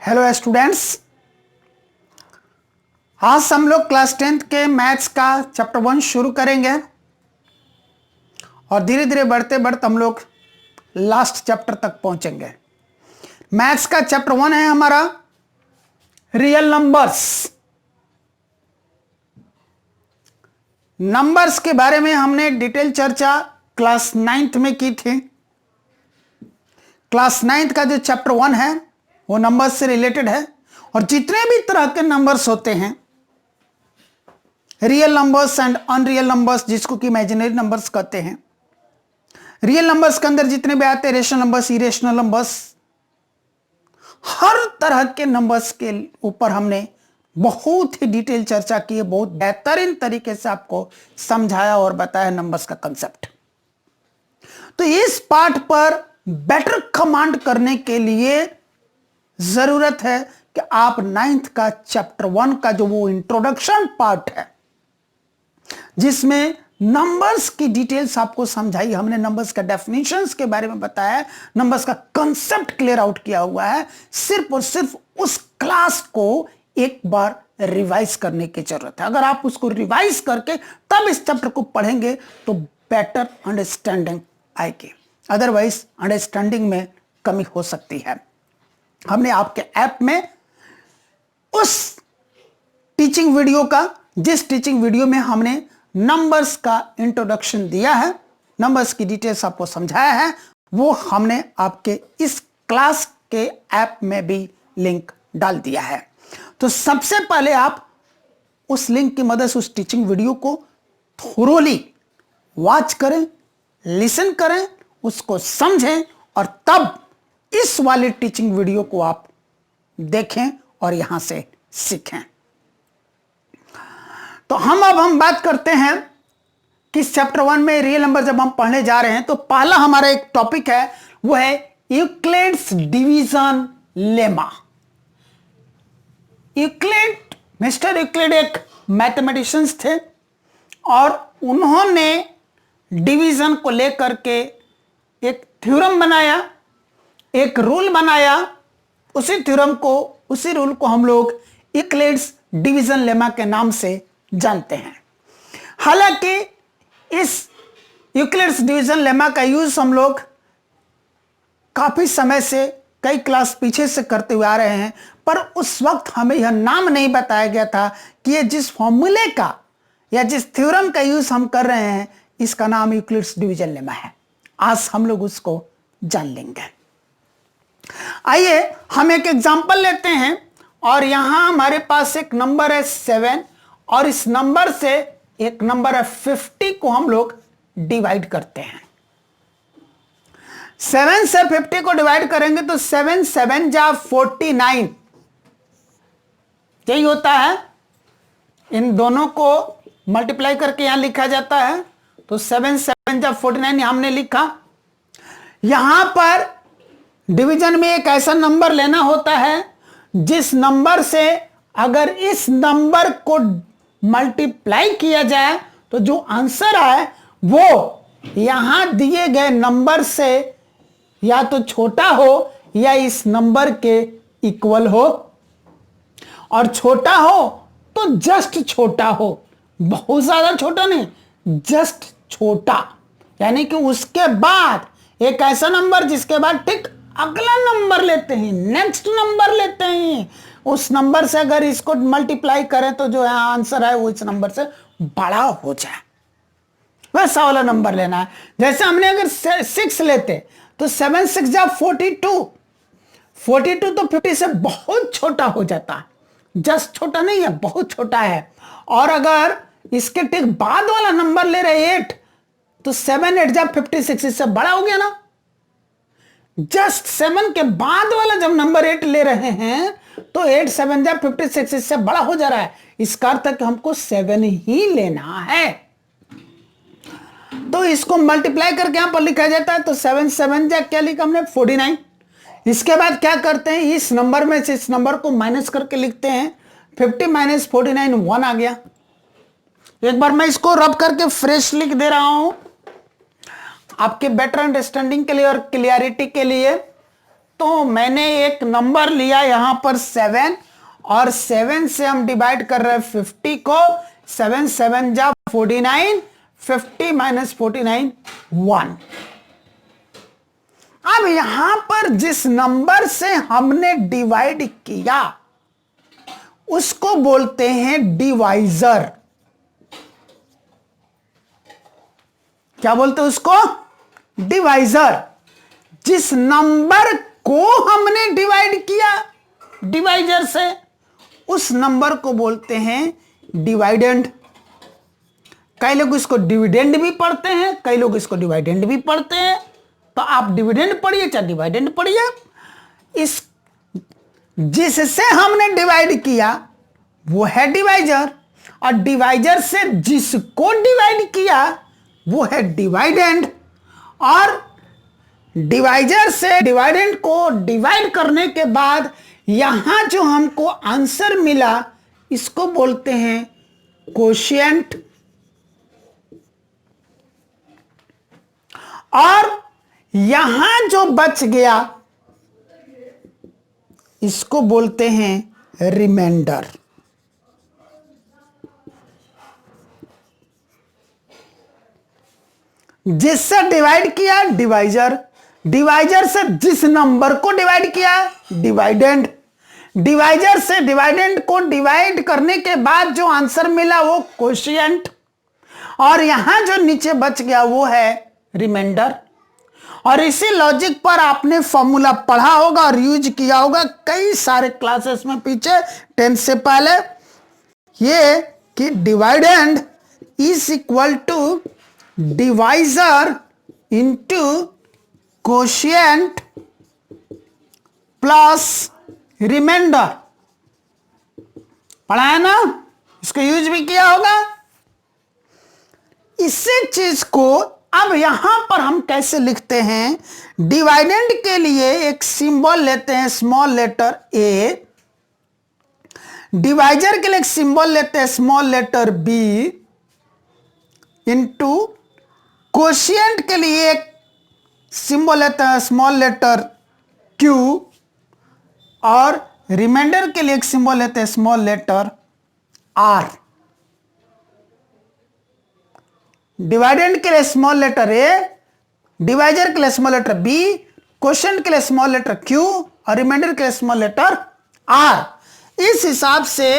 Hello students, आज हम लोग क्लास 10th के मैथ्स का चैप्टर 1 शुरू करेंगे और धीरे धीरे बढ़ते बढ़ते हम लोग लास्ट चैप्टर तक पहुंचेंगे। मैथ्स का चैप्टर 1 है हमारा रियल नंबर्स। नंबर्स के बारे में हमने डिटेल चर्चा क्लास 9th में की थी। क्लास 9th का जो चैप्टर 1 है वो नंबर्स से रिलेटेड है और जितने भी तरह के नंबर्स होते हैं, real numbers and unreal numbers, जिसको कि इमेजिनरी नंबर्स कहते हैं। रियल नंबर्स के अंदर जितने भी आते हैं, रेशनल नंबर्स, इरेशनल नंबर्स, हर तरह के नंबर्स के ऊपर हमने बहुत ही डिटेल चर्चा की है। बहुत बेहतरीन तरीके से आपको समझाया और बताया नंबर्स का कंसेप्ट। तो इस पार्ट पर बेटर कमांड करने के लिए जरूरत है कि आप 9th का चैप्टर 1 का जो वो इंट्रोडक्शन पार्ट है, जिसमें नंबर्स की डिटेल्स आपको समझाई, हमने नंबर्स का डेफिनेशंस के बारे में बताया, नंबर्स का कंसेप्ट क्लियर आउट किया हुआ है। सिर्फ और सिर्फ उस क्लास को एक बार रिवाइज करने की जरूरत है। अगर आप उसको रिवाइज करके तब इस चैप्टर को पढ़ेंगे तो बेटर अंडरस्टैंडिंग आएगी, अदरवाइज अंडरस्टैंडिंग में कमी हो सकती है। हमने आपके ऐप में उस टीचिंग वीडियो का, जिस टीचिंग वीडियो में हमने नंबर्स का इंट्रोडक्शन दिया है, नंबर्स की डिटेल्स आपको समझाया है, वो हमने आपके इस क्लास के ऐप में भी लिंक डाल दिया है। तो सबसे पहले आप उस लिंक की मदद से उस टीचिंग वीडियो को थोरोली वॉच करें, लिसन करें, उसको समझें और तब इस वाले टीचिंग वीडियो को आप देखें और यहां से सीखें। तो हम बात करते हैं कि चैप्टर 1 में रियल नंबर जब हम पढ़ने जा रहे हैं तो पहला हमारा एक टॉपिक है, वो है Euclid's division lemma. Mister Euclid एक मैथमेटिशियंस थे और उन्होंने डिवीजन को लेकर के एक थ्योरम बनाया, एक रूल बनाया। उसी थ्योरम को, उसी रूल को हम लोग यूक्लिड्स डिवीजन लेमा के नाम से जानते हैं। हालांकि इस यूक्लिड्स डिवीजन लेमा का यूज हम लोग काफी समय से, कई क्लास पीछे से करते हुए आ रहे हैं, पर उस वक्त हमें यह नाम नहीं बताया गया था कि ये जिस फॉर्मूले का या जिस थ्योरम का यूज हम कर रहे हैं, इसका नाम यूक्लिड्स डिवीजन लेमा है। आज हम लोग उसको जान लेंगे। आइए हम एक एग्जांपल लेते हैं और यहां हमारे पास एक नंबर है 7 और इस नंबर से एक नंबर है 50 को हम लोग डिवाइड करते हैं। 7 से 50 को डिवाइड करेंगे तो 7 7 जा 49, यही होता है। इन दोनों को मल्टीप्लाई करके यहां लिखा जाता है, तो 7 7 जा 49 हमने लिखा। यहां पर डिवीजन में एक ऐसा नंबर लेना होता है जिस नंबर से अगर इस नंबर को मल्टीप्लाई किया जाए तो जो आंसर आए वो यहां दिए गए नंबर से या तो छोटा हो या इस नंबर के इक्वल हो, और छोटा हो तो जस्ट छोटा हो, बहुत ज्यादा छोटा नहीं, जस्ट छोटा। यानी कि उसके बाद एक ऐसा नंबर जिसके बाद ठीक अगला नंबर लेते हैं, नेक्स्ट नंबर लेते हैं, उस नंबर से अगर इसको मल्टीप्लाई करें तो जो आंसर है वो इस नंबर से बड़ा हो जाए, वैसा वाला नंबर लेना है। जैसे हमने अगर 6 लेते तो 7 6 जा 42, 42 तो 50 से बहुत छोटा हो जाता है, जस्ट छोटा नहीं है, बहुत छोटा है। और अगर इसके ठीक बाद वाला नंबर ले रहे 8 तो 7 8 जा 56, इससे बड़ा हो गया ना। जस्ट 7 के बाद वाला जब नंबर 8 ले रहे हैं तो 8 7 जा 56, इससे बड़ा हो जा रहा है। इसका अर्थ है कि हमको 7 ही लेना है, तो इसको मल्टीप्लाई करके यहां पर लिखा जाता है। तो 7 7 जा क्या लिखा हमने 49। इसके बाद क्या करते हैं, इस नंबर में से इस नंबर को माइनस करके लिखते हैं। 50 माइनस 49 1 आ गया। एक बार मैं इसको रब करके फ्रेश लिख दे रहा हूं आपके बेटर अंडरस्टैंडिंग के लिए और क्लियरिटी के लिए। तो मैंने एक नंबर लिया यहां पर 7 और 7 से हम डिवाइड कर रहे हैं 50 को। 7 7 जा 49, 50 माइनस 49 1। अब यहां पर जिस नंबर से हमने डिवाइड किया उसको बोलते हैं डिवाइजर। क्या बोलते हैं उसको? डिवाइजर। जिस नंबर को हमने डिवाइड किया डिवाइजर से उस नंबर को बोलते हैं डिवाइडेंड। कई लोग इसको डिविडेंड भी पढ़ते हैं, कई लोग इसको डिवाइडेंड भी पढ़ते हैं। तो आप डिविडेंड पढ़िए चाहे डिवाइडेंड पढ़िए। इस जिससे हमने डिवाइड किया वो है डिवाइजर, और डिवाइजर से जिसको डिवाइड किया वो है डिवाइडेंड, और डिवाइजर से डिवाइडेंड को डिवाइड करने के बाद यहां जो हमको आंसर मिला इसको बोलते हैं कोशिएंट, और यहां जो बच गया इसको बोलते हैं रिमाइंडर। जिससे डिवाइड किया डिवाइजर, डिवाइजर से जिस नंबर को डिवाइड किया डिवाइडेंड, डिवाइजर से डिवाइडेंड को डिवाइड करने के बाद जो आंसर मिला वो कोशिएंट, और यहां जो नीचे बच गया वो है रिमाइंडर। और इसी लॉजिक पर आपने फॉर्मूला पढ़ा होगा और यूज किया होगा कई सारे क्लासेस में पीछे 10 से पहले, ये कि dividend is equal to divisor into quotient plus remainder. पढ़ा है ना? इसको यूज भी किया होगा। इसी चीज को अब यहां पर हम कैसे लिखते हैं? डिवाइडेंड के लिए एक सिंबल लेते हैं स्मॉल लेटर ए, डिवाइजर के लिए एक सिंबल लेते हैं small letter B, into quotient के लिए एक सिंबल लेते हैं स्मॉल लेटर क्यू, और रिमाइंडर के लिए एक सिंबल लेते हैं स्मॉल लेटर आर। डिवाइडेंड के लिए स्मॉल लेटर ए, डिवाइजर के लिए स्मॉल लेटर बी, कोशिएंट के लिए स्मॉल लेटर क्यू, और रिमाइंडर के लिए स्मॉल लेटर आर। इस हिसाब से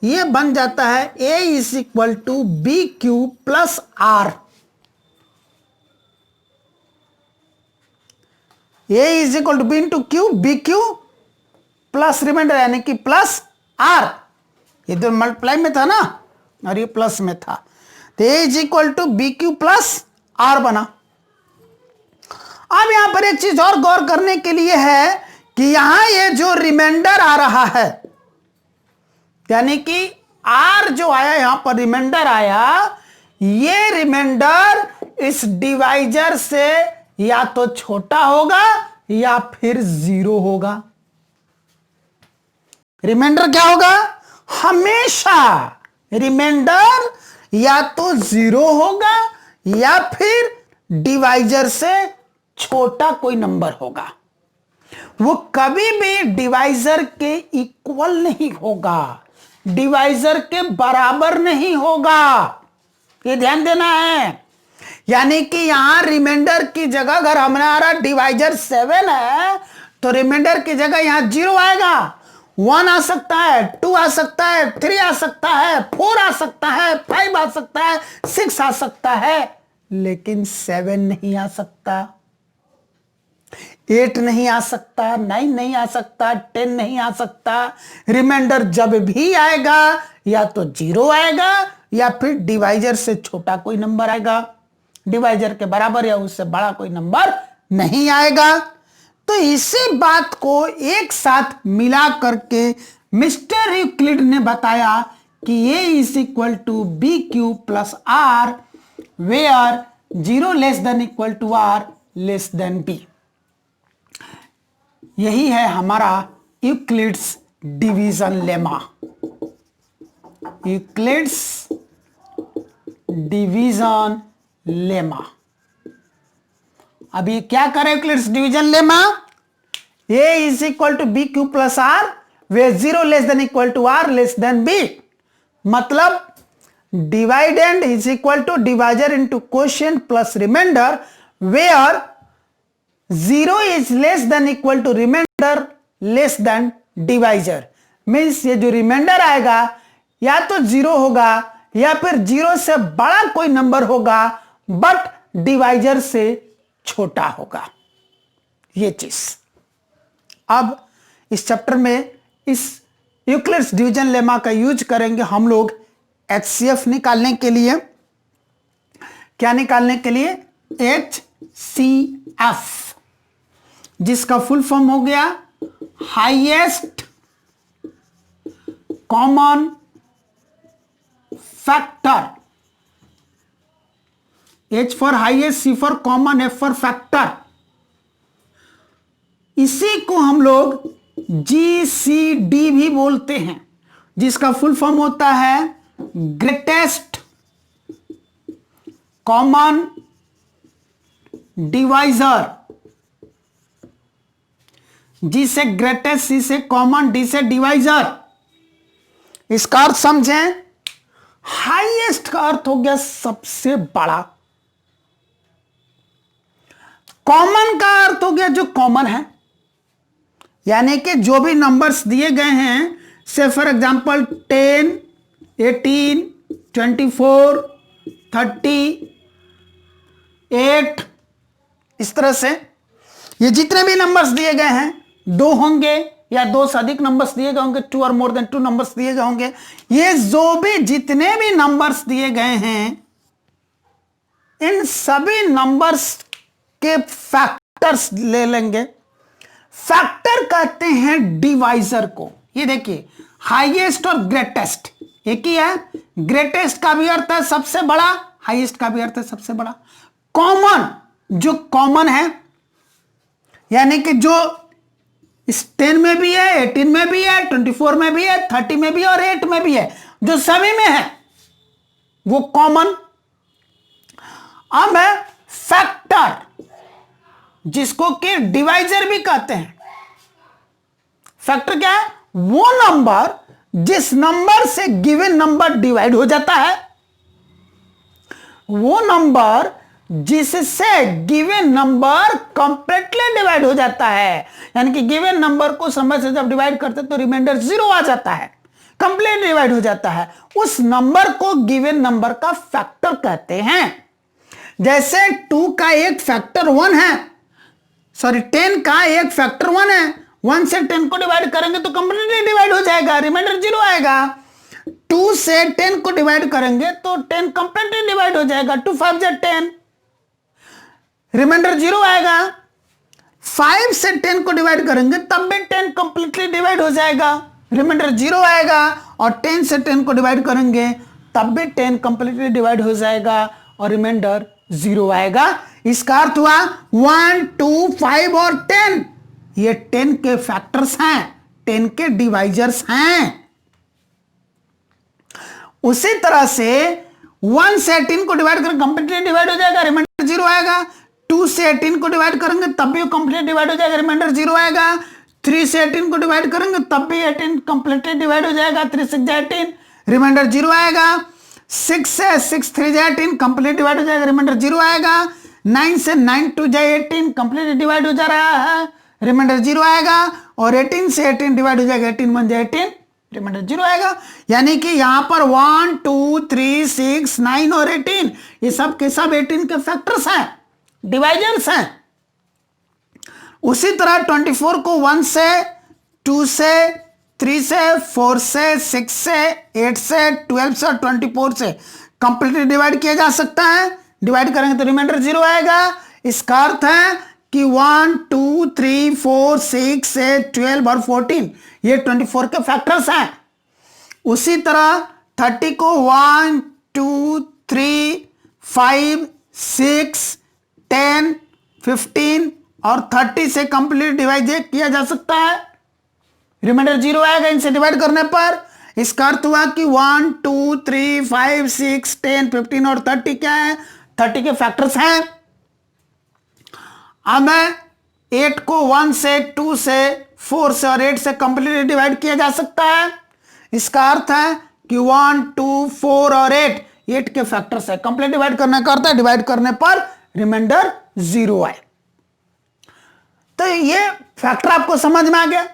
ये बन जाता है A is equal to B Q plus R. A is equal to B into Q, B Q plus remainder यानी कि प्लस आर। ये तो मल्टीप्लाई में था ना और ये प्लस में था, तो A is equal to B Q plus R बना। अब यहां पर एक चीज और गौर करने के लिए है कि यहां ये जो रिमाइंडर आ रहा है यानी कि आर जो आया यहां पर रिमाइंडर आया, ये रिमाइंडर इस डिवाइजर से या तो छोटा होगा या फिर 0 होगा। रिमाइंडर क्या होगा? हमेशा रिमाइंडर या तो 0 होगा या फिर डिवाइजर से छोटा कोई नंबर होगा। वो कभी भी डिवाइजर के इक्वल नहीं होगा, डिवाइजर के बराबर नहीं होगा। ये ध्यान देना है। यानी कि यहां रिमाइंडर की जगह अगर हमारा डिवाइजर 7 है तो रिमाइंडर की जगह यहां 0 आएगा, 1 आ सकता है, 2 आ सकता है, 3 आ सकता है, 4 आ सकता है, 5 आ सकता है, 6 आ सकता है, लेकिन 7 नहीं आ सकता, 8 नहीं आ सकता, 9 नहीं आ सकता, 10 नहीं आ सकता। रिमाइंडर जब भी आएगा या तो 0 आएगा या फिर डिवाइजर से छोटा कोई नंबर आएगा, डिवाइजर के बराबर या उससे बड़ा कोई नंबर नहीं आएगा। तो इसी बात को एक साथ मिला करके मिस्टर यूक्लिड ने बताया कि A is equal to B Q plus R where 0 less than equal to R less than B. यही है हमारा Euclid's division lemma. Euclid's division lemma. अब ये क्या करें Euclid's division lemma? A is equal to B Q plus R where 0 less than equal to R less than B. मतलब dividend is equal to divisor into quotient plus remainder where 0 is less than equal to remainder less than divisor. Means ये जो reminder आएगा या तो 0 होगा या फिर 0 से बड़ा कोई नंबर होगा बट डिवाइजर से छोटा होगा। ये चीज अब इस चैप्टर में इस यूक्लिड्स डिवीजन लेमा का यूज करेंगे हम लोग HCF निकालने के लिए। क्या निकालने के लिए? HCF, जिसका फुल फॉर्म हो गया highest common factor. H for highest, C for common, F for factor. इसी को हम लोग GCD भी बोलते हैं, जिसका फुल फॉर्म होता है ग्रेटेस्ट कॉमन डिवाइजर। G से ग्रेटेस्ट, C से कॉमन, D से डिवाइजर। इसका अर्थ समझें, हाईएस्ट का अर्थ हो गया सबसे बड़ा, कॉमन का अर्थ हो गया जो कॉमन है, यानी कि जो भी नंबर्स दिए गए हैं, से फॉर एग्जांपल 10, 18, 24, 38, इस तरह से ये जितने भी नंबर्स दिए गए हैं, 2 होंगे या 2 से अधिक नंबर्स दिए गए होंगे, 2 और मोर देन 2 नंबर्स दिए गए होंगे, ये जो भी जितने भी नंबर्स दिए गए हैं, इन सभी नंबर्स के फैक्टर्स ले लेंगे। फैक्टर कहते हैं डिवाइजर को। ये देखिए, हाईएस्ट और ग्रेटेस्ट एक ही है। ग्रेटेस्ट का भी अर्थ है सबसे बड़ा, हाईएस्ट का भी अर्थ है सबसे बड़ा। कॉमन, जो कॉमन है, यानी कि जो इस 10 में भी है, 18 में भी है, 24 में भी है, 30 में भी और 8 में भी है, जो सभी में है वो कॉमन। अब है फैक्टर, जिसको कि डिवाइजर भी कहते हैं। फैक्टर क्या है? वो नंबर जिस नंबर से गिवन नंबर डिवाइड हो जाता है, वो नंबर जिससे गिवन नंबर कंप्लीटली डिवाइड हो जाता है। यानी कि गिवन नंबर को समय से जब डिवाइड करते तो रिमाइंडर 0 आ जाता है, कंप्लीट डिवाइड हो जाता है। उस नंबर को गिवन नंबर का फैक्टर कहते हैं। जैसे 2 का एक फैक्टर 1 है, सॉरी 10 का एक फैक्टर 1 है। 1 से 10 को डिवाइड करेंगे तो कंप्लीटली डिवाइड हो जाएगा, रिमाइंडर 0 आएगा। 2 से 10 को डिवाइड करेंगे तो 10 कंप्लीटली डिवाइड हो जाएगा, 2 5 जा 10, रिमाइंडर 0 आएगा। 5 से 10 को डिवाइड करेंगे तब भी 10 कंप्लीटली डिवाइड हो जाएगा, रिमाइंडर 0 आएगा। और 10 से 10 को डिवाइड करेंगे तब भी 10 कंप्लीटली डिवाइड हो जाएगा और रिमाइंडर 0 आएगा। इसका अर्थ हुआ 1, 2, 5 और 10, ये 10 के फैक्टर्स हैं, 10 के डिवाइजर्स हैं। उसी तरह से 1 से 18 को डिवाइड करेंगे कंप्लीटली डिवाइड हो जाएगा, रिमाइंडर 0 आएगा। 2 से 18 को डिवाइड करेंगे तब भी कंप्लीट डिवाइड हो जाएगा, रिमाइंडर 0 आएगा। 3 से 18 को डिवाइड करेंगे तब भी 18 कंप्लीटली डिवाइड हो जाएगा, 3 6 जा 18, रिमाइंडर 0 आएगा। 6 से 6 3 जा 18 कंप्लीट डिवाइड हो जाएगा, रिमाइंडर 0 आएगा। 9 से 9 2 जा 18 कंप्लीट डिवाइड हो जा रहा है, रिमाइंडर 0 आएगा। और 18 से 18 डिवाइड हो जाएगा, 18 1 जा 18, रिमाइंडर 0 आएगा। यानी कि यहां पर 1 2 3 6 9 और 18 ये सब के सब 18 के फैक्टर्स हैं, डिवाइजर्स हैं। उसी तरह 24 को 1 से 2 से 3 से 4 से 6 से 8 से 12 से 24 से कंप्लीटली डिवाइड किया जा सकता है। डिवाइड करेंगे तो रिमाइंडर 0 आएगा। इसका अर्थ है कि 1 2 3 4 6 से 12 और 14 ये 24 के फैक्टर्स हैं। उसी तरह 30 को 1 2 3 5 6 10 15 और 30 से कंप्लीट डिवाइड किया जा सकता है, रिमाइंडर 0 आएगा इनसे डिवाइड करने पर। इसका अर्थ हुआ कि 1 2 3 5 6 10 15 और 30 क्या है? 30 के फैक्टर्स हैं। अब मैं 8 को 1 से, 2 से, 4 से और 8 से कंप्लीटली डिवाइड किया जा सकता है। इसका अर्थ है कि 1, 2, 4 और 8 के फैक्टर्स है। कंप्लीट डिवाइड करने का अर्थ है डिवाइड करने पर रिमाइंडर 0 आए। तो ये फैक्टर आपको समझ में आ गया,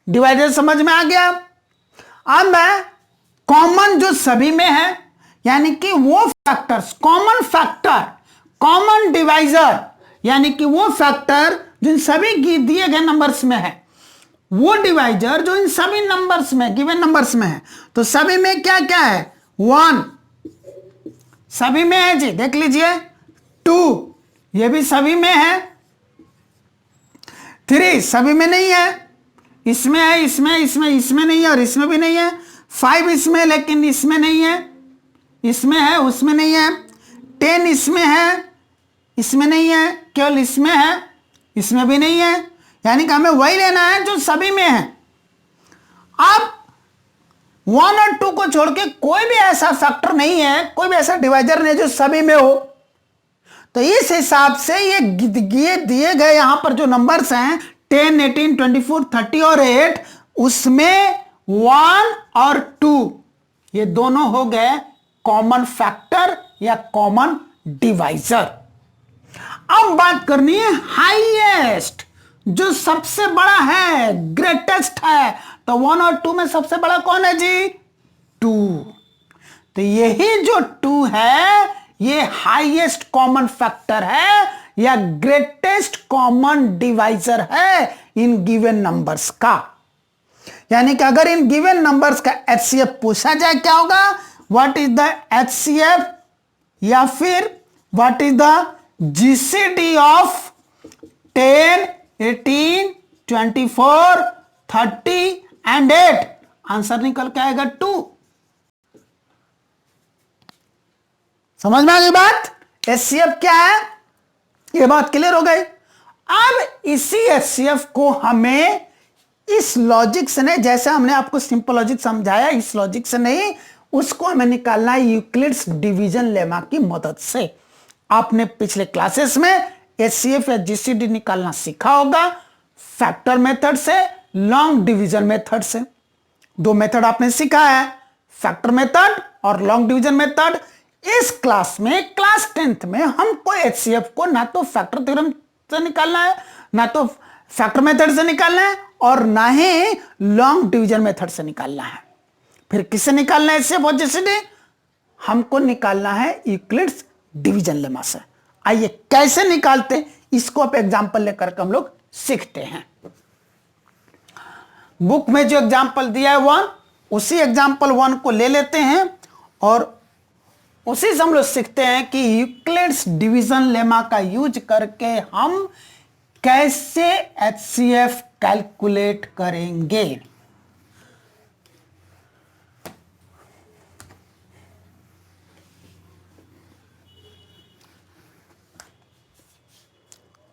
डिवाइडर समझ में आ गया। अब मैं कॉमन जो सभी में है, यानी कि वो factors, common factor, common divisor, यानी कि वो फैक्टर जो इन सभी दिए गए नंबर्स में है, वो डिवाइजर जो इन सभी नंबर्स में, गिवन नंबर्स में है। तो सभी में क्या क्या है? 1 सभी में है जी, देख लीजिए। 2 ये भी सभी में है। 3 सभी में नहीं है, इसमें है, इसमें नहीं है और इसमें भी नहीं है। 5 इसमें लेकिन इसमें नहीं है, इसमें है उसमें नहीं है। 10 इसमें है, इसमें नहीं है, केवल इसमें है, इसमें भी नहीं है। यानी कि हमें वही लेना है जो सभी में है। अब 1 और 2 को छोड़ के कोई भी ऐसा फैक्टर नहीं है, कोई भी ऐसा डिवाइजर नहीं जो सभी में हो। तो इस हिसाब से ये दिए गए यहां पर जो नंबर्स हैं 10, 18, 24, 30 और 8, उसमें 1 और 2 ये दोनों हो गए कॉमन फैक्टर या कॉमन डिवाइजर। अब बात करनी है हाईएस्ट, जो सबसे बड़ा है, ग्रेटेस्ट है। तो 1 और 2 में सबसे बड़ा कौन है जी? 2। तो यही जो 2 है ये हाईएस्ट कॉमन फैक्टर है या ग्रेटेस्ट कॉमन डिवाइजर है इन गिवन नंबर्स का। यानी कि अगर इन गिवन नंबर्स का एचसीएफ पूछा जाए क्या होगा? व्हाट इज द एचसीएफ या फिर what is the GCD of 10, 18, 24, 30 and 8? Answer निकल के आएगा 2। समझ में आ गई बात? एचसीएफ क्या है, ये बात क्लियर हो गई। अब इसी एचसीएफ को हमें इस लॉजिक से नहीं, जैसे हमने आपको सिंपल लॉजिक समझाया, इस लॉजिक से नहीं, उसको हमें निकालना है यूक्लिड्स डिवीजन लेमा की मदद से। आपने पिछले क्लासेस में एचसीएफ या जीसीडी निकालना सीखा होगा, फैक्टर मेथड से, लॉन्ग डिवीजन मेथड से। 2 मेथड आपने सीखा है, फैक्टर मेथड और लॉन्ग डिवीजन मेथड। इस क्लास में, क्लास 10th में हमको एचसीएफ को ना तो फैक्टर थ्योरम से निकालना है, ना तो फैक्टर मेथड से निकालना है और ना ही लॉन्ग डिवीजन मेथड से निकालना है। फिर किससे निकालना है एचसीएफ और जीसीडी? हमको निकालना है यूक्लिड्स डिवीजन लेमा से। आइए कैसे निकालते, इसको आप एग्जांपल लेकर के हम लोग सीखते हैं। बुक में जो एग्जांपल दिया है 1, उसी एग्जांपल 1 को ले लेते हैं और उसी से हम लोग सीखते हैं कि यूक्लिड्स डिवीजन लेमा का यूज करके हम कैसे एचसीएफ कैलकुलेट करेंगे।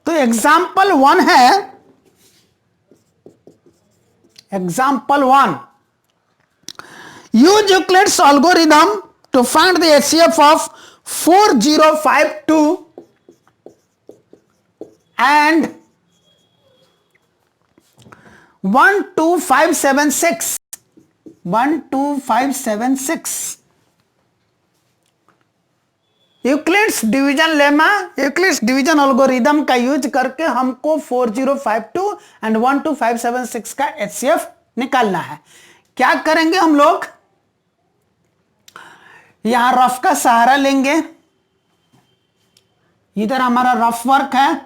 तो एग्जाम्पल 1 है, example 1, use Euclid's algorithm to find the HCF of 4052 and 12576. 12576 Euclid's division lemma, Euclid's division algorithm का यूज करके हमको 4052 एंड 12576 का HCF निकालना है। क्या करेंगे हम लोग? यहां रफ का सहारा लेंगे, इधर हमारा रफ वर्क है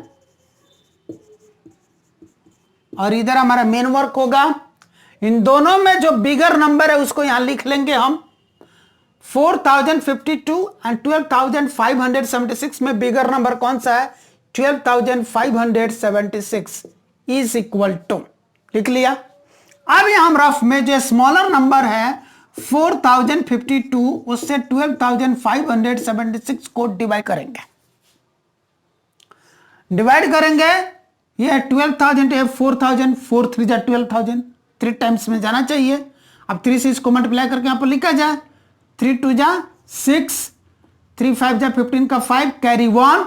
और इधर हमारा मेन वर्क होगा। इन दोनों में जो बिगर नंबर है उसको यहां लिख लेंगे हम। 4052 एंड 12576 में बिगर नंबर कौन सा है? 12576 इज इक्वल टू, लिख लिया। अब यहां हम रफ में जो स्मॉलर नंबर है 4052 उससे 12576 को डिवाइड करेंगे। ये 12,000 4,000, 4 3 जा 12,000, 3 टाइम्स में जाना चाहिए। अब 3 से इसको मल्टीप्लाई करके यहां पर लिखा जाए। 3 2 जा 6, 3 5 जा 15 का 5, कैरी 1,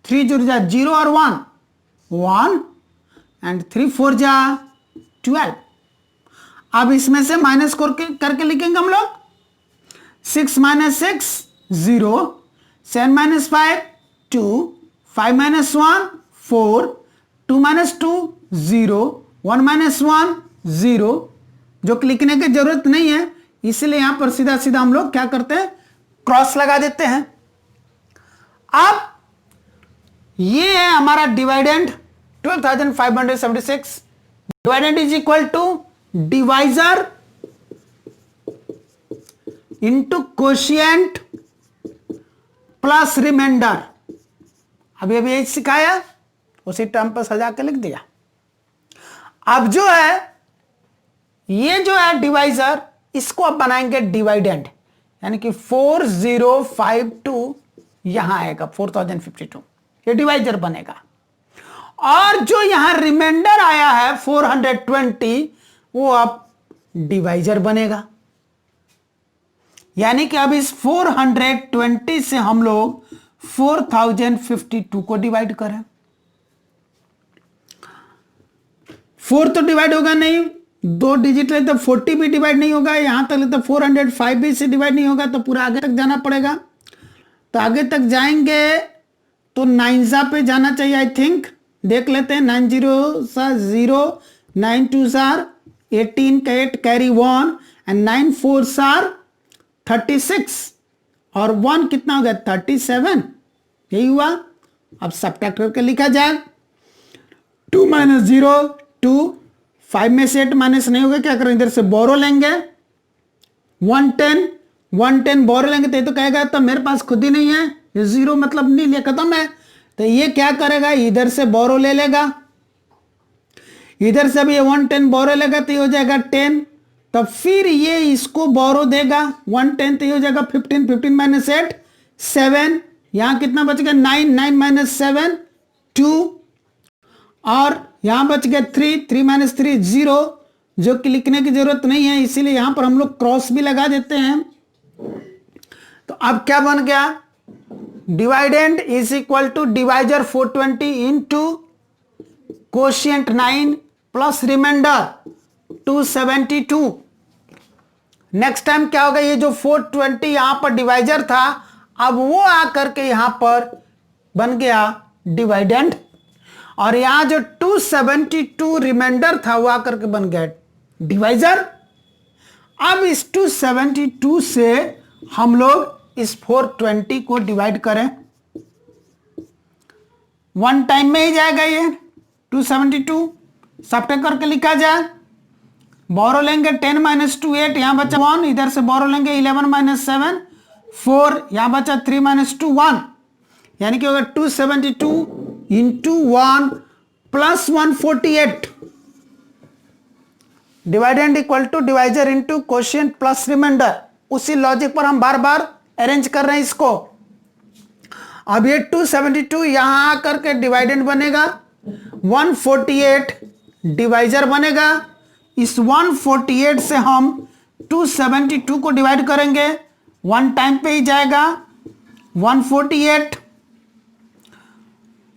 3 0 जा 0 और 1 1, एंड 3 4 जा 12। अब इसमें से माइनस करके लिखेंगे हम लोग। 6 - 6 0, 7 - 5 2, 5 - 1 4, 2 - 2 0, 1 - 1 0, जो कि लिखने की जरूरत नहीं है, इसलिए यहां पर सीधा सीधा हम लोग क्या करते हैं, क्रॉस लगा देते हैं। अब ये है हमारा dividend 12,576। Dividend is equal to divisor into quotient plus remainder. अभी अभी यही सिखाया, उसी टर्म पर सजा के लिख दिया। अब जो है ये जो है डिवाइजर, इसको अब बनाएंगे डिवाइडेंड, यानी कि 4052 यहां आएगा 4052, ये डिवाइजर बनेगा। और जो यहां रिमाइंडर आया है 420, वो अब डिवाइजर बनेगा। यानी कि अब इस 420 से हम लोग 4052 को डिवाइड करें। 4 तो डिवाइड होगा नहीं, 2 डिजिट ले तो 40 भी डिवाइड नहीं होगा, यहां तक ले तो 405 भी से डिवाइड नहीं होगा, तो पूरा आगे तक जाना पड़ेगा। तो आगे तक जाएंगे तो 9 पे जाना चाहिए, आई थिंक। देख लेते हैं। 9 0 0, 9 2 18 का 8 कैरी 1 एंड 9 4 36 और 1 कितना हो गया 37, यही हुआ। अब सब्ट्रैक्ट करके लिखा जाए। 2 - 0 2, 5 में से 8 माइनस नहीं होगा, क्या करें, इधर से बोरो लेंगे। 110 बोरो लेंगे तो ये तो कहेगा तो मेरे पास खुद ही नहीं है, ये 0 मतलब नहीं लिया, खत्म है। तो ये क्या करेगा, इधर से बोरो ले लेगा, इधर से भी ये 110 बोरो लेगा तो ये हो जाएगा 10। तो फिर ये इसको बोरो देगा 110, तो ये हो जाएगा 15, 15 - 8 7, यहां कितना बच गया 9, 9 - 7 2, और यहां बच गया 3, 3 - 3 0, जो कि लिखने की जरूरत नहीं है, इसीलिए यहां पर हम लोग क्रॉस भी लगा देते हैं। तो अब क्या बन गया, dividend is equal to divisor 420 into quotient 9 plus remainder 272। Next time क्या होगा, ये जो 420 यहां पर डिवाइजर था, अब वो आकर के यहां पर बन गया डिवाइडेंड, और यहां जो 272 रिमाइंडर था वो आकर के बन गया डिवाइजर। अब इस 272 से हम लोग इस 420 को डिवाइड करें, वन टाइम में ही जाएगा ये 272। सब्ट्रैक्ट करके लिखा जाए। बोरो लेंगे 10 - 2 8, यहां बचा 1, इधर से बोरो लेंगे 11 - 7 4, यहां बचा 3 - 2 1, यानी कि होगा 272 into 1 plus 148। Dividend equal to divisor into quotient plus remainder. उसी लॉजिक पर हम बार बार अरेंज कर रहे हैं इसको। अब ये 272 यहां आकर के डिवाइडेंड बनेगा, 148 डिवाइजर बनेगा। इस 148 से हम 272 को डिवाइड करेंगे, वन टाइम पे ही जाएगा 148।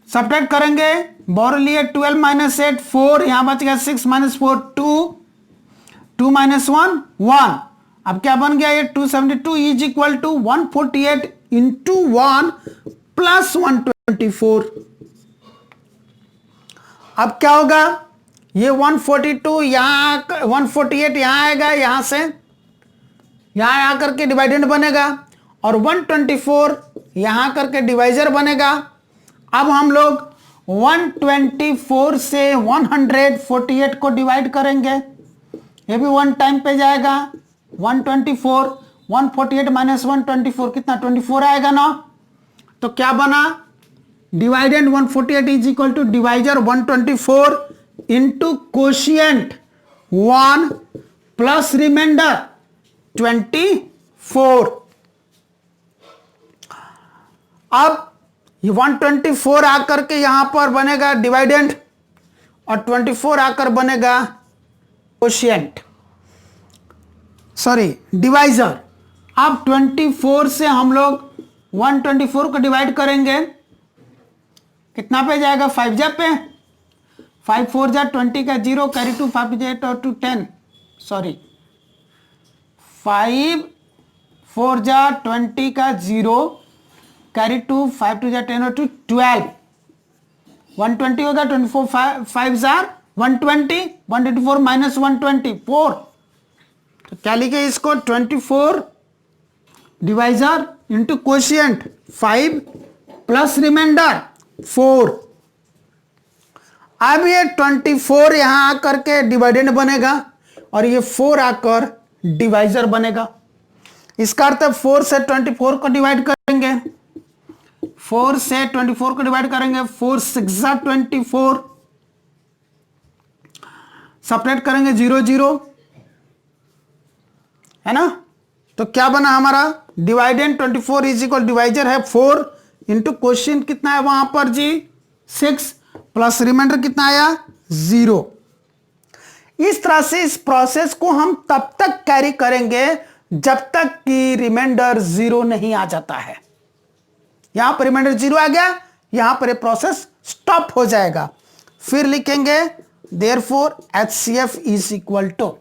सब्ट्रैक्ट करेंगे, बोरो लिए 12 - 8 4, यहां बच गया 6 - 4 2, 2 - 1 1। अब क्या बन गया, ये 272 is equal to 148 into 1 plus 124। अब क्या होगा, ये 142 यहां 148 यहां आएगा, यहां से यहां आकर के डिवाइडेंड बनेगा, और 124 यहां करके डिवाइजर बनेगा। अब हम लोग 124 से 148 को डिवाइड करेंगे, ये भी वन टाइम पे जाएगा। 124 148 माइनस 124 कितना 24 आएगा ना। तो क्या बना, dividend 148 is equal to divisor 124 into quotient 1 plus remainder 24। अब ये 124 आकर के यहां पर बनेगा डिवाइडेंड, और 24 आकर बनेगा कोशिएंट, सॉरी डिवाइजर। अब 24 से हम लोग 124 को डिवाइड करेंगे, कितना पे जाएगा 5 जा पे, 5 4 जा 20 का 0, कैरी 2 5 जा 8 और 2 10, सॉरी 5 4 जा 20 का 0, कैरी 2 5 2 जा 10 और 2 12, 120 होगा, 24 5 जार 120, 124 माइनस 124, तो क्या लिखे इसको 24 divisor into quotient 5 plus remainder 4। अब ये 24 यहां आकर के डिवाइडेंड बनेगा और ये 4 आकर डिवाइजर बनेगा। इसका अर्थ 4 से 24 को डिवाइड करेंगे, 4 से 24 को डिवाइड करेंगे, 4 6 24, सेपरेट करेंगे 0 0, है ना। तो क्या बना हमारा डिवाइडेंड 24 इज इक्वल डिवाइजर है 4 इंटू क्वेश्चन कितना है वहां पर जी 6 प्लस रिमाइंडर कितना आया 0। इस तरह से इस प्रोसेस को हम तब तक कैरी करेंगे जब तक कि रिमाइंडर 0 नहीं आ जाता है। यहां पर रिमाइंडर 0 आ गया, यहां पर प्रोसेस स्टॉप हो जाएगा। फिर लिखेंगे therefore HCF is equal to,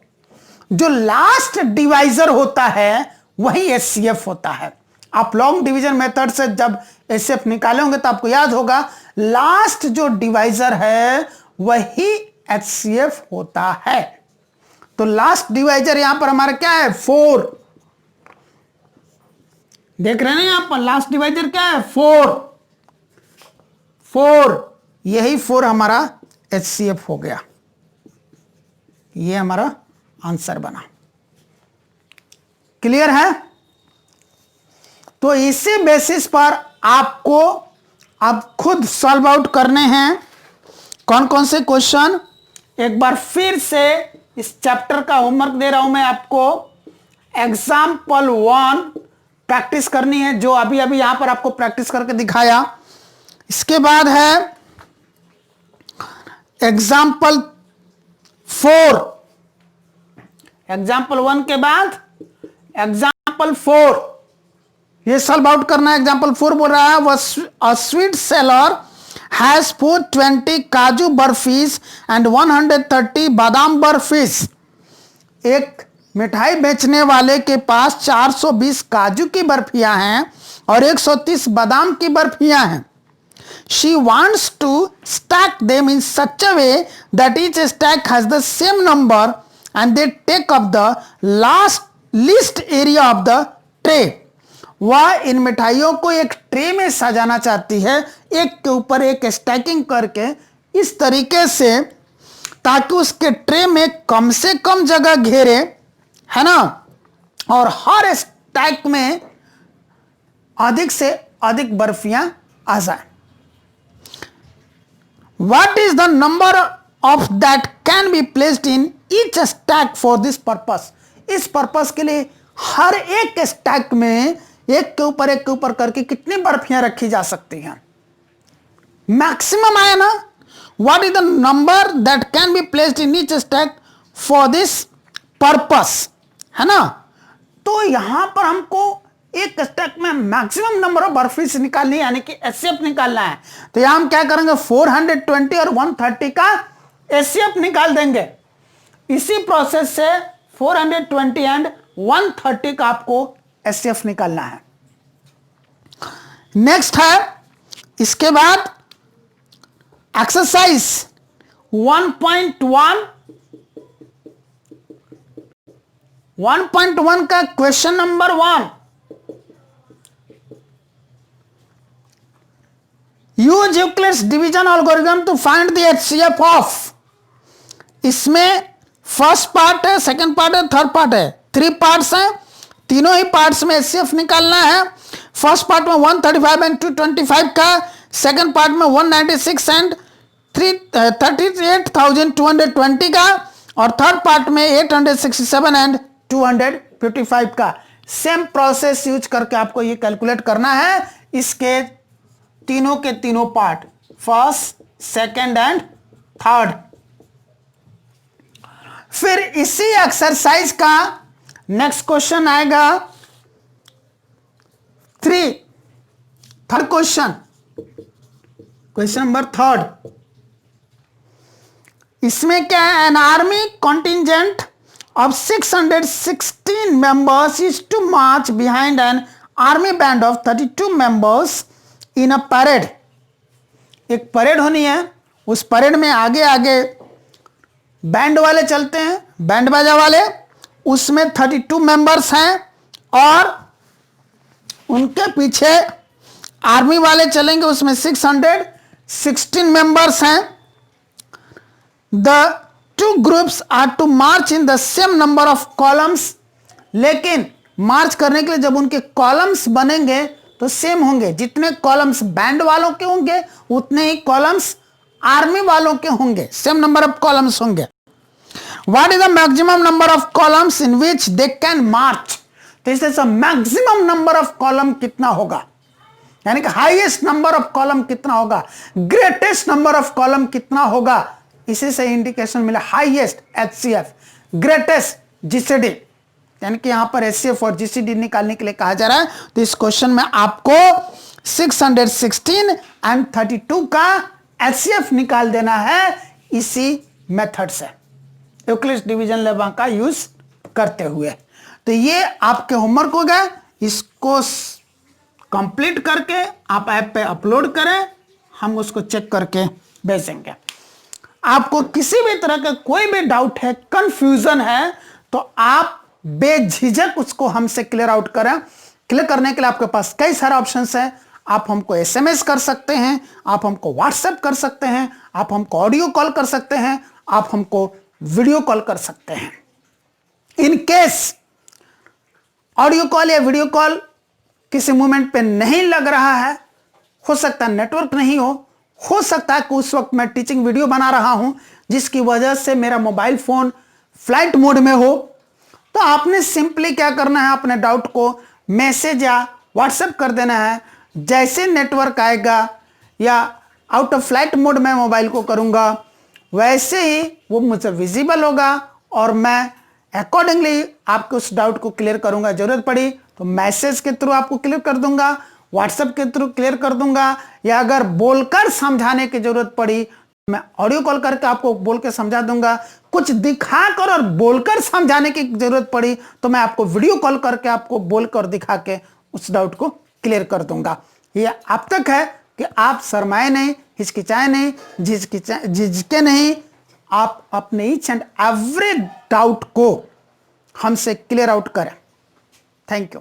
जो लास्ट डिवाइजर होता है वही HCF होता है। आप लॉन्ग डिवीजन मेथड से जब HCF निकाले होंगे तो आपको याद होगा लास्ट जो डिवाइजर है वही HCF होता है। तो लास्ट डिवाइजर यहां पर हमारा क्या है 4, देख रहे हैं यहां पर लास्ट डिवाइजर क्या है 4, यही 4 हमारा HCF हो गया। ये हमारा आंसर बना। क्लियर है। तो इसी बेसिस पर आपको अब खुद सॉल्व आउट करने हैं कौन कौन से क्वेश्चन। एक बार फिर से इस चैप्टर का होमवर्क दे रहा हूं मैं आपको। एग्जाम्पल 1 प्रैक्टिस करनी है, जो अभी अभी यहां पर आपको प्रैक्टिस करके दिखाया। इसके बाद है एग्जाम्पल 4, एग्जाम्पल 1 के बाद एग्जाम्पल 4, ये सॉल्व आउट करना है। एग्जाम्पल 4 बोल रहा है अ स्वीट सेलर हैज 420 काजू बर्फीज एंड 130 बादाम बर्फीज। एक मिठाई बेचने वाले के पास 420 काजू की बर्फियां हैं और 130 बादाम की बर्फियां हैं। She wants to stack them in such a way that each stack has the same number and they take up the least area of the tray. वह इन मिठाइयों को एक ट्रे में सजाना चाहती है, एक के ऊपर एक स्टैकिंग करके इस तरीके से ताकि उसके ट्रे में कम से कम जगह घेरे, है ना, और हर स्टैक में अधिक से अधिक बर्फियां आ जाए। What is the number of that can be placed in each stack for this purpose? इस पर्पस के लिए हर एक स्टैक में एक के ऊपर करके कितनी बर्फियां रखी जा सकती हैं। मैक्सिमम आया ना। What is the number that can be placed in each stack for this purpose, है ना। तो यहां पर हमको एक स्टैक में मैक्सिमम नंबर ऑफ बर्फीज निकालनी है, यानी कि HCF निकालना है। तो यहां हम क्या करेंगे 420 और 130 का HCF निकाल देंगे। इसी प्रोसेस से 420 एंड 130 का आपको HCF निकालना है। नेक्स्ट है इसके बाद एक्सरसाइज 1.1 का question number 1। Use Euclid's division algorithm to find the HCF of. इसमें फर्स्ट पार्ट है, सेकंड पार्ट है, थर्ड पार्ट है, 3 पार्ट्स हैं। तीनों ही पार्ट्स में HCF निकालना है। फर्स्ट पार्ट में 135 एंड 225 का, सेकंड पार्ट में 196 एंड 38,220 का, और थर्ड पार्ट में 867 एंड 255 का। सेम प्रोसेस यूज करके आपको ये कैलकुलेट करना है इसके तीनों के तीनों part, first, second and third. फिर इसी एक्सरसाइज का नेक्स्ट क्वेश्चन आएगा 3, थर्ड क्वेश्चन, क्वेश्चन नंबर 3। इसमें क्या है, an army contingent of 616 members is to march behind an army band of 32 members in a parade. एक परेड होनी है, उस परेड में आगे आगे बैंड वाले चलते हैं, बैंड बाजा वाले, उसमें 32 मेंबर्स हैं और उनके पीछे आर्मी वाले चलेंगे, उसमें 616 मेंबर्स हैं। The two groups are to march in the same number of columns, लेकिन मार्च करने के लिए जब उनके कॉलम्स बनेंगे तो सेम होंगे, जितने कॉलम्स बैंड वालों के होंगे उतने ही कॉलम्स आर्मी वालों के होंगे, सेम नंबर ऑफ कॉलम्स होंगे। What is the maximum number of columns in which they can march, तो इससे मैक्सिमम नंबर ऑफ कॉलम कितना होगा, यानी कि हाईएस्ट नंबर ऑफ कॉलम कितना होगा, ग्रेटेस्ट नंबर ऑफ कॉलम कितना होगा, इसी से इंडिकेशन मिला। हाईएस्ट एचसीएफ, ग्रेटेस्ट जीसीडी, यानी कि यहां पर एचसीएफ और जीसीडी निकालने के लिए कहा जा रहा है। तो इस क्वेश्चन में आपको 616 एंड 32 का एचसीएफ निकाल देना है इसी मेथड से, यूक्लिड्स डिवीजन लेमा का यूज करते हुए। तो ये आपके होमवर्क हो गए, इसको कंप्लीट करके आप ऐप पे अपलोड करें, हम उसको चेक करके भेजेंगे। आपको किसी भी तरह का कोई भी डाउट है, कंफ्यूजन है, तो आप बेझिझक उसको हमसे क्लियर आउट करें। क्लियर करने के लिए आपके पास कई सारे ऑप्शंस हैं। आप हमको एसएमएस कर सकते हैं, आप हमको व्हाट्सएप कर सकते हैं, आप हमको ऑडियो कॉल कर सकते हैं, आप हमको वीडियो कॉल कर सकते हैं। इन केस ऑडियो कॉल या वीडियो कॉल किसी मोमेंट पे नहीं लग रहा है, हो सकता है नेटवर्क नहीं हो सकता है कि उस वक्त मैं टीचिंग वीडियो बना रहा हूं जिसकी वजह से मेरा मोबाइल फोन फ्लाइट मोड में हो, तो आपने सिंपली क्या करना है, अपने डाउट को मैसेज या व्हाट्सएप कर देना है। जैसे नेटवर्क आएगा या आउट ऑफ फ्लाइट मोड में मोबाइल को करूंगा, वैसे ही वो मुझे विजिबल होगा और मैं अकॉर्डिंगली आपके उस डाउट को क्लियर करूंगा। जरूरत पड़ी तो मैसेज के थ्रू आपको क्लियर कर दूंगा, व्हाट्सएप के थ्रू क्लियर कर दूंगा, या अगर बोलकर समझाने की जरूरत पड़ी मैं ऑडियो कॉल करके आपको बोल के समझा दूंगा। कुछ दिखाकर और बोलकर समझाने की जरूरत पड़ी तो मैं आपको वीडियो कॉल करके आपको बोलकर दिखा के उस डाउट को क्लियर कर दूंगा। ये अब तक है कि आप शर्माए नहीं, हिचकिचाए नहीं, झिझके नहीं, आप अपने ईच एंड एवरी डाउट को हमसे क्लियर आउट करें। Thank you.